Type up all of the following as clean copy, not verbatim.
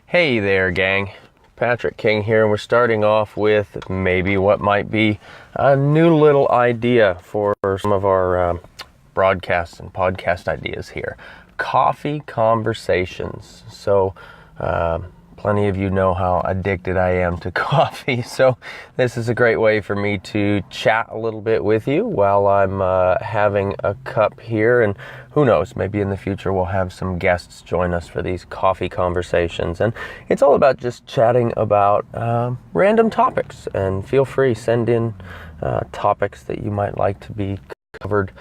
Hey there, gang. Patrick King here, and we're starting off with maybe what might be a new little idea for some of our broadcasts and podcast ideas here. Coffee conversations. So, plenty of you know how addicted I am to coffee, so this is a great way for me to chat a little bit with you while I'm having a cup here, and who knows, maybe in the future we'll have some guests join us for these coffee conversations. And it's all about just chatting about random topics, and feel free, send in topics that you might like to be covered,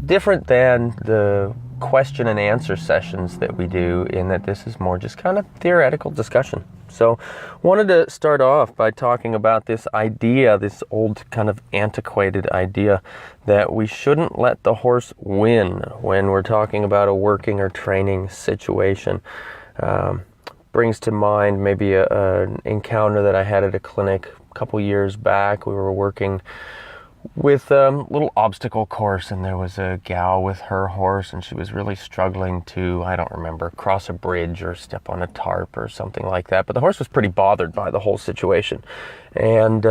different than the question and answer sessions that we do, in that this is more just kind of theoretical discussion. So wanted to start off by talking about this idea, this old kind of antiquated idea that we shouldn't let the horse win when we're talking about a working or training situation. Brings to mind maybe an encounter that I had at a clinic a couple years back. We were working with a little obstacle course, and there was a gal with her horse, and she was really struggling to, I don't remember, cross a bridge or step on a tarp or something like that. But the horse was pretty bothered by the whole situation. And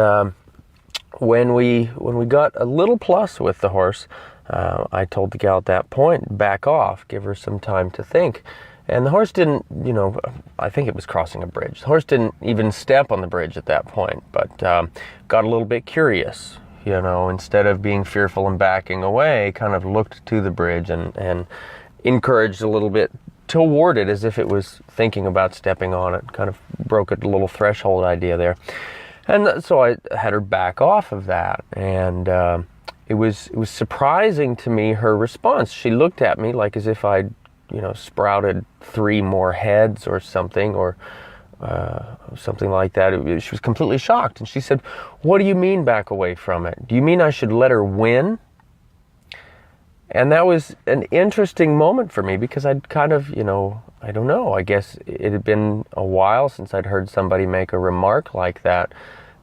when we got a little plus with the horse, I told the gal at that point, back off, give her some time to think. And the horse didn't, I think it was crossing a bridge. The horse didn't even step on the bridge at that point, but got a little bit curious. Instead of being fearful and backing away, kind of looked to the bridge and encouraged a little bit toward it as if it was thinking about stepping on it, kind of broke a little threshold idea there. And so I had her back off of that. And it was surprising to me, her response. She looked at me like as if I'd, sprouted 3 more heads or something, or something like that. She was completely shocked, and she said, "What do you mean back away from it? Do you mean I should let her win?" And that was an interesting moment for me, because I'd kind of, I don't know, I guess it had been a while since I'd heard somebody make a remark like that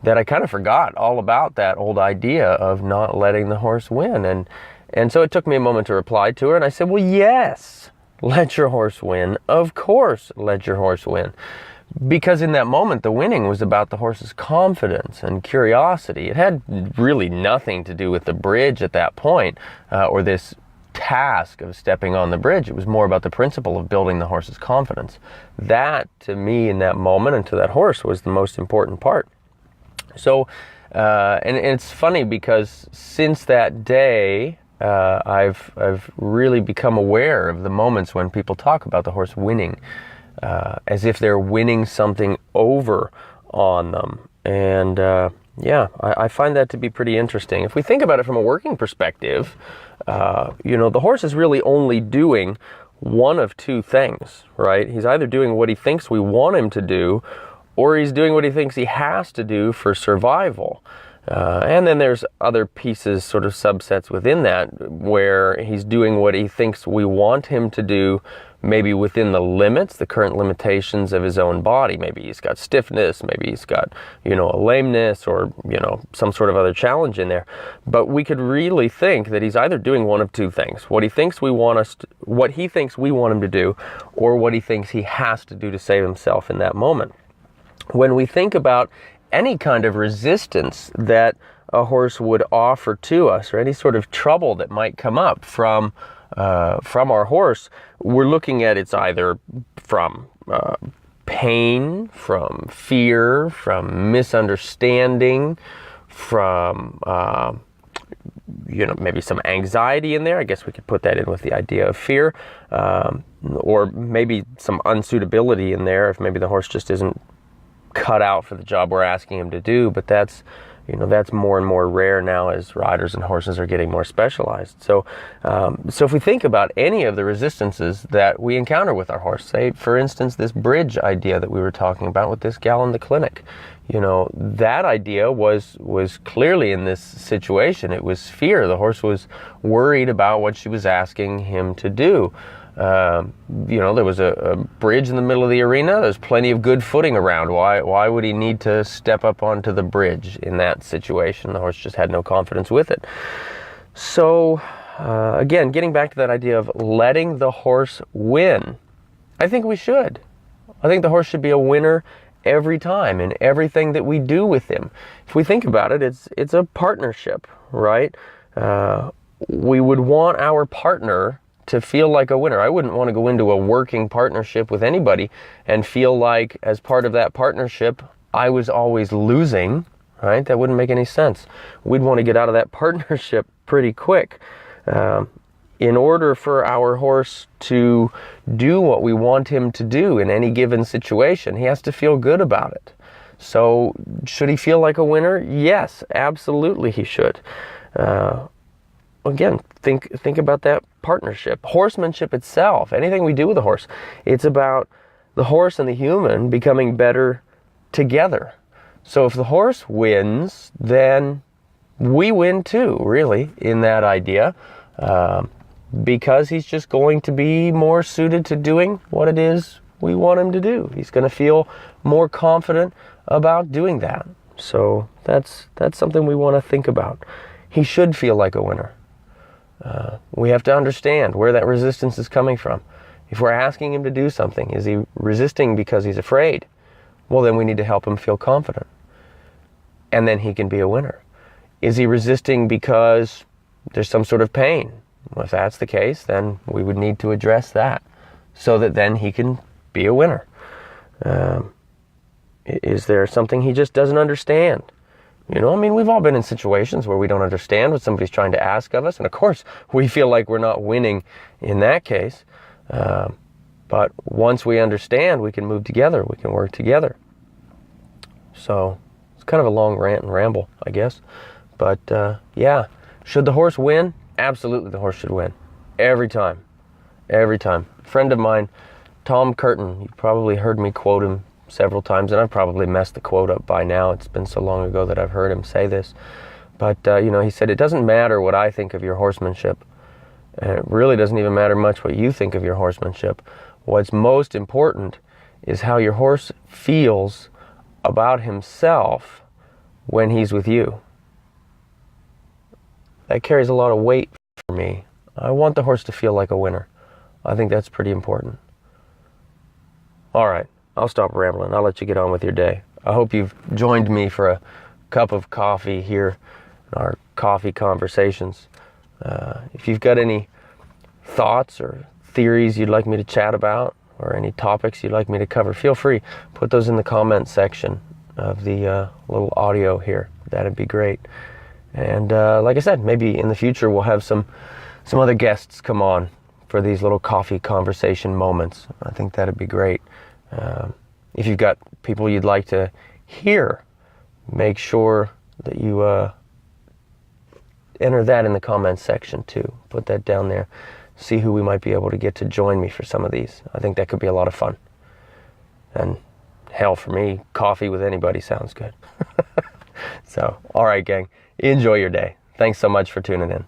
I kind of forgot all about that old idea of not letting the horse win. And so it took me a moment to reply to her, and I said, well, yes, let your horse win. Of course, let your horse win. Because in that moment, the winning was about the horse's confidence and curiosity. It had really nothing to do with the bridge at that point, or this task of stepping on the bridge. It was more about the principle of building the horse's confidence. That, to me, in that moment, and to that horse, was the most important part. So, and it's funny, because since that day, I've really become aware of the moments when people talk about the horse winning, as if they're winning something over on them. And I find that to be pretty interesting. If we think about it from a working perspective, the horse is really only doing one of 2 things, right? He's either doing what he thinks we want him to do, or he's doing what he thinks he has to do for survival. And then there's other pieces, sort of subsets within that, where he's doing what he thinks we want him to do, maybe within the limits, the current limitations of his own body. Maybe he's got stiffness, maybe he's got, a lameness, or, some sort of other challenge in there. But we could really think that he's either doing one of 2 things: what he thinks we want him to do, or what he thinks he has to do to save himself in that moment. When we think about any kind of resistance that a horse would offer to us, or any sort of trouble that might come up from our horse, we're looking at it's either from pain, from fear, from misunderstanding, from maybe some anxiety in there. I guess we could put that in with the idea of fear, or maybe some unsuitability in there, if maybe the horse just isn't cut out for the job we're asking him to do. But that's more and more rare now as riders and horses are getting more specialized. So if we think about any of the resistances that we encounter with our horse, say for instance this bridge idea that we were talking about with this gal in the clinic, that idea was clearly, in this situation, it was fear. The horse was worried about what she was asking him to do. There was a bridge in the middle of the arena. There's plenty of good footing around. Why would he need to step up onto the bridge in that situation? The horse just had no confidence with it. So, again, getting back to that idea of letting the horse win, I think we should. I think the horse should be a winner every time in everything that we do with him. If we think about it, it's a partnership, right? We would want our partner to feel like a winner. I wouldn't want to go into a working partnership with anybody and feel like as part of that partnership, I was always losing, right? That wouldn't make any sense. We'd want to get out of that partnership pretty quick. In order for our horse to do what we want him to do in any given situation, he has to feel good about it. So should he feel like a winner? Yes, absolutely he should. Again, think about that partnership. Horsemanship itself, anything we do with a horse, it's about the horse and the human becoming better together. So if the horse wins, then we win too, really, in that idea. Because he's just going to be more suited to doing what it is we want him to do. He's going to feel more confident about doing that. So that's something we want to think about. He should feel like a winner. We have to understand where that resistance is coming from. If we're asking him to do something, is he resisting because he's afraid? Well, then we need to help him feel confident. And then he can be a winner. Is he resisting because there's some sort of pain? Well, if that's the case, then we would need to address that so that then he can be a winner. Is there something he just doesn't understand? You know, I mean, we've all been in situations where we don't understand what somebody's trying to ask of us. And of course, we feel like we're not winning in that case. But once we understand, we can move together. We can work together. So it's kind of a long rant and ramble, I guess. But yeah, should the horse win? Absolutely, the horse should win. Every time. Every time. A friend of mine, Tom Curtin, you probably heard me quote him several times, and I've probably messed the quote up by now. It's been so long ago that I've heard him say this. But, you know, he said, it doesn't matter what I think of your horsemanship. And it really doesn't even matter much what you think of your horsemanship. What's most important is how your horse feels about himself when he's with you. That carries a lot of weight for me. I want the horse to feel like a winner. I think that's pretty important. All right, I'll stop rambling. I'll let you get on with your day. I hope you've joined me for a cup of coffee here in our coffee conversations. If you've got any thoughts or theories you'd like me to chat about or any topics you'd like me to cover, feel free. Put those in the comment section of the little audio here. That'd be great. And like I said, maybe in the future we'll have some other guests come on for these little coffee conversation moments. I think that'd be great. If you've got people you'd like to hear, make sure that you enter that in the comments section too. Put that down there. See who we might be able to get to join me for some of these. I think that could be a lot of fun. And hell, for me, coffee with anybody sounds good. So, all right, gang. Enjoy your day. Thanks so much for tuning in.